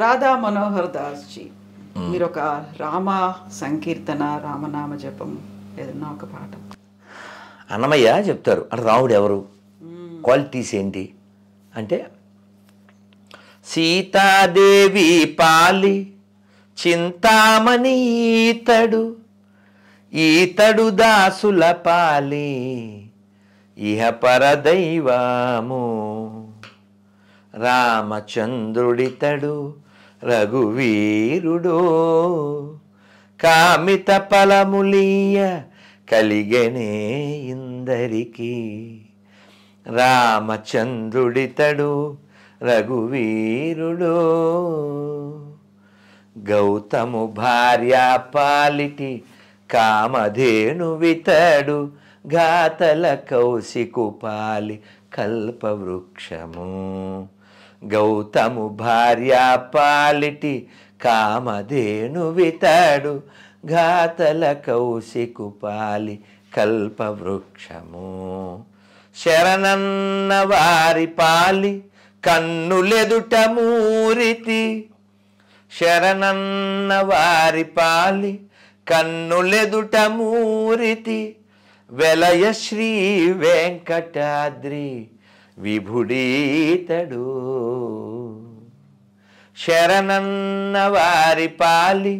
Radha Manohar Das G, మీరు ఒక రామ సంకీర్తన, రామనామ జపం ఏదన్నా ఒక పాట. అన్నమయ్య చెప్తారు అంటే రాముడు ఎవరు, క్వాలిటీస్ ఏంటి అంటే, సీతాదేవి పాలి చింతామణి ఈతడు దాసుల పాలి ఇహ పరదైవము, రామచంద్రుడితడు రఘువీరుడు కామిత ఫలములీయ కలిగనే ఇందరికి, రామచంద్రుడితడు రఘువీరుడు గౌతము భార్య పాలిటి కామధేనువితడు ఘాతల కౌశికు పాలి కల్పవృక్షము, గౌతము భార్య పాలిటి కామధేనువితడు ఘాతల కౌశికు పాలి కల్పవృక్షము, శరణన్న వారి పాలి కన్నులెదుట మూరితి, శరణన్న వారి పాలి కన్నులెదుట మూరితి, వెలయ శ్రీ వెంకటాద్రి విభుడీతడు, శరణన్న వారి పాలి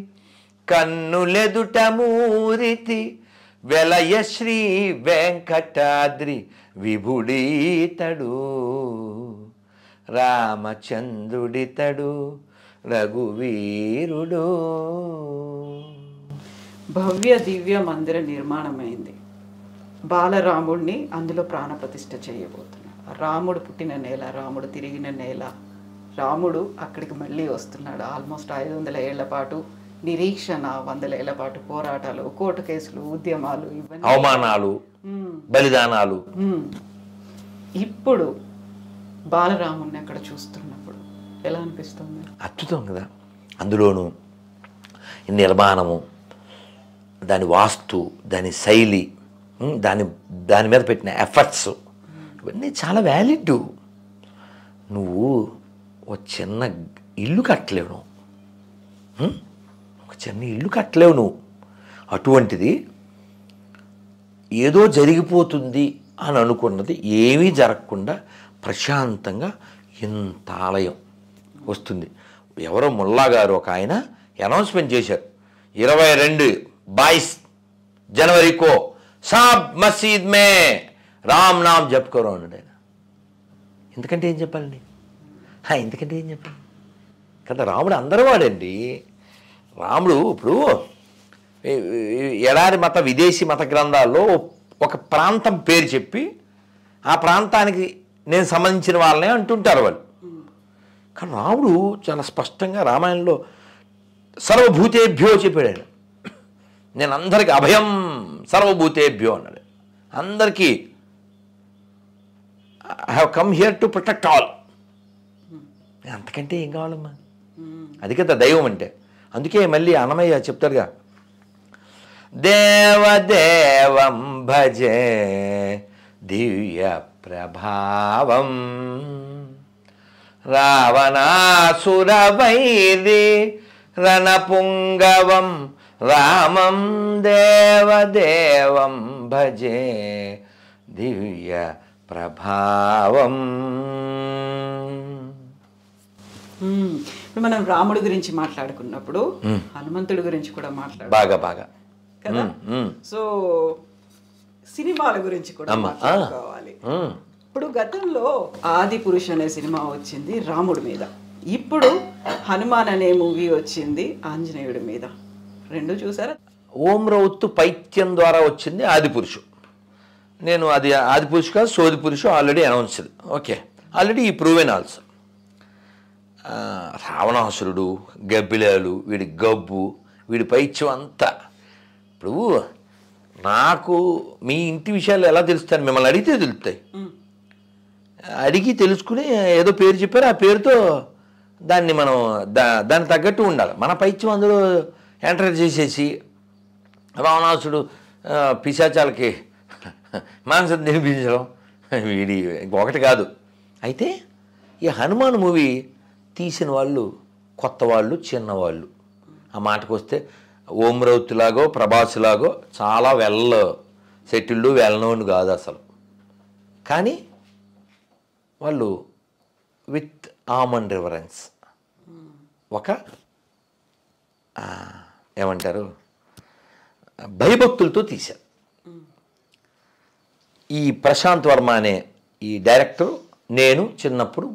కన్నులెదుట మూరితి, వెలయ శ్రీ వెంకటాద్రి విభుడీతడు, రామచంద్రుడితడు రఘువీరుడు. భవ్య దివ్య మందిర నిర్మాణమైంది. బాలరాముడిని అందులో ప్రాణప్రతిష్ఠ చేయబోతున్నారు. రాముడు పుట్టిన నేల, రాముడు తిరిగిన నేల, రాముడు అక్కడికి మళ్ళీ వస్తున్నాడు. ఆల్మోస్ట్ 500 ఏళ్ల పాటు నిరీక్షణ, 100 ఏళ్ల పాటు పోరాటాలు, కోర్టు కేసులు, ఉద్యమాలు, ఇవన్నీ, అవమానాలు, బలిదానాలు. ఇప్పుడు బాలరాముడిని అక్కడ చూస్తున్నప్పుడు ఎలా అనిపిస్తుంది? అద్భుతం కదా. అందులోనూ నిర్మాణము, దాని వాస్తు, దాని శైలి, దాని మీద పెట్టిన ఎఫర్ట్స్ ఇవన్నీ చాలా వ్యాలిడ్. నువ్వు ఒక చిన్న ఇల్లు కట్టలేవు, ఒక చిన్న ఇల్లు కట్టలేవు నువ్వు. అటువంటిది ఏదో జరిగిపోతుంది అని అనుకున్నది ఏమీ జరగకుండా ప్రశాంతంగా ఇంత ఆలయం వస్తుంది. ఎవరో ముల్లా గారు ఒక ఆయన అనౌన్స్మెంట్ చేశారు, 22 जनवरी को सब मस्जिद में రామ్ నామ్ జపుకోరు అన్నాడు ఆయన. ఎందుకంటే ఏం చెప్పాలండి, ఎందుకంటే ఏం చెప్పాలి కదా. రాముడు అందరూ వాడండి. రాముడు ఇప్పుడు ఎడారి మత విదేశీ మత గ్రంథాల్లో ఒక ప్రాంతం పేరు చెప్పి ఆ ప్రాంతానికి నేను సంబంధించిన వాళ్ళనే అంటుంటారు వాళ్ళు. కానీ రాముడు చాలా స్పష్టంగా రామాయణంలో సర్వభూతేభ్యో చెప్పాడు ఆయన. నేను అందరికీ అభయం సర్వభూతేభ్యో అన్నాడు. అందరికీ I have come here to protect all. అంతకంటే ఏం కావాలమ్మా, అది కదా దైవం అంటే. అందుకే మళ్ళీ అన్నమయ్య చెప్తారుగా, దేవదేవం భజే దివ్య ప్రభావం రావణాసురవైరి రణపుంగవం రామం దేవదేవం భజే దివ్య ప్రభావం. ఇప్పుడు మనం రాముడి గురించి మాట్లాడుకున్నప్పుడు హనుమంతుడి గురించి కూడా బాగా బాగా కదా. సో సినిమాల గురించి కూడా మాట్లాడుకోవాలి. ఇప్పుడు గతంలో ఆది పురుష్ అనే సినిమా వచ్చింది రాముడి మీద, ఇప్పుడు హనుమాన్ అనే మూవీ వచ్చింది ఆంజనేయుడి మీద. రెండు చూసారా? ఓం రౌత్ పైత్యం ద్వారా వచ్చింది ఆదిపురుషు. నేను అది ఆదిపురుషు కాదు, సోది పురుషు ఆల్రెడీ అనౌన్స్డ్. ఓకే, ఆల్రెడీ ఈ ప్రూవెన్ ఆల్సో. రావణాసురుడు, గబ్బిలాలు, వీడి గబ్బు, వీడి పైత్యం అంతా. ఇప్పుడు నాకు మీ ఇంటి విషయాలు ఎలా తెలుస్తాను? మిమ్మల్ని అడిగితే తెలుస్తాయి. అడిగి తెలుసుకుని ఏదో పేరు చెప్పారు, ఆ పేరుతో దాన్ని మనం దానికి తగ్గట్టు ఉండాలి. మన పైత్యం అందులో ఎంటర్ చేసేసి రావణాసుడు పిశాచాలకి మాంసం తినిపించడం వీడి ఒకటి కాదు. అయితే ఈ హనుమాన్ మూవీ తీసిన వాళ్ళు కొత్త వాళ్ళు, చిన్నవాళ్ళు. ఆ మాటకు వస్తే ఓమ్రౌత్లాగో ప్రభాస్లాగో చాలా వెల్ సెటిల్డ్, వెల్ నోన్ కాదు అసలు. కానీ వాళ్ళు విత్ ఆమన్ రివరెన్స్ ఒక ఏమంటారు భయభక్తులతో తీశారు. ఈ ప్రశాంత్ వర్మ అనే ఈ డైరెక్టర్ నేను చిన్నప్పుడు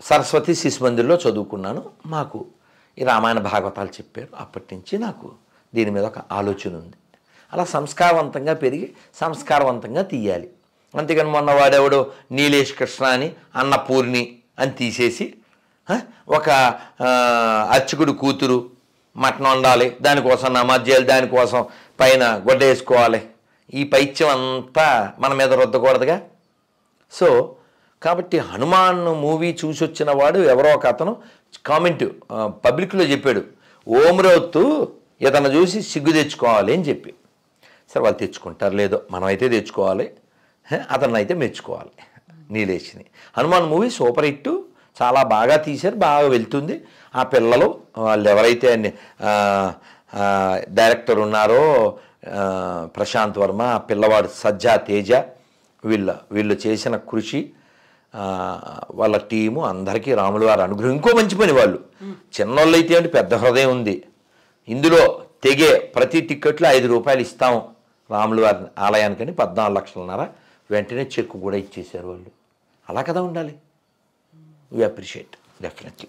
సరస్వతి శిశు మందిర్లో చదువుకున్నాను. మాకు ఈ రామాయణ భాగవతాలు చెప్పారు. అప్పటి నుంచి నాకు దీని మీద ఒక ఆలోచన ఉంది. అలా సంస్కారవంతంగా పెరిగి సంస్కారవంతంగా తీయాలి. అంతేగాని మొన్న వాడెవడో నీలేష్ కృష్ణ అని అన్నపూర్ణి అని తీసేసి ఒక అర్చకుడు కూతురు మటన్ వండాలి, దానికోసం నమాజ్ చేయాలి, దానికోసం పైన గొడ్డ వేసుకోవాలి, ఈ పైత్యం అంతా మన మీద రుద్దకూడదుగా. సో కాబట్టి హనుమాన్ మూవీ చూసి వచ్చిన వాడు ఎవరో ఒక అతను కామెంట్ పబ్లిక్లో చెప్పాడు, ఓమ్రౌత్ ఇతను చూసి సిగ్గు తెచ్చుకోవాలి అని చెప్పి. సరే వాళ్ళు తెచ్చుకుంటారు లేదో, మనమైతే తెచ్చుకోవాలి, అతన్ని అయితే మెచ్చుకోవాలి నీలేష్ని. హనుమాన్ మూవీ సూపర్ హిట్, చాలా బాగా తీశారు, బాగా వెళ్తుంది. ఆ పిల్లలు వాళ్ళు ఎవరైతే డైరెక్టర్ ఉన్నారో ప్రశాంత్ వర్మ, ఆ పిల్లవాడు సజ్జా తేజ, వీళ్ళు చేసిన కృషి, వాళ్ళ టీము అందరికీ రాముల వారి అనుగ్రహం. ఇంకో మంచి పని, వాళ్ళు చిన్నోళ్ళు అయితే అంటే పెద్ద హృదయం ఉంది. ఇందులో తెగే ప్రతి టిక్కెట్లో 5 రూపాయలు ఇస్తాం రాముల వారి ఆలయానికని 14 లక్షలన్నర వెంటనే చెక్కు కూడా ఇచ్చేశారు వాళ్ళు. అలా కదా ఉండాలి. We appreciate, definitely.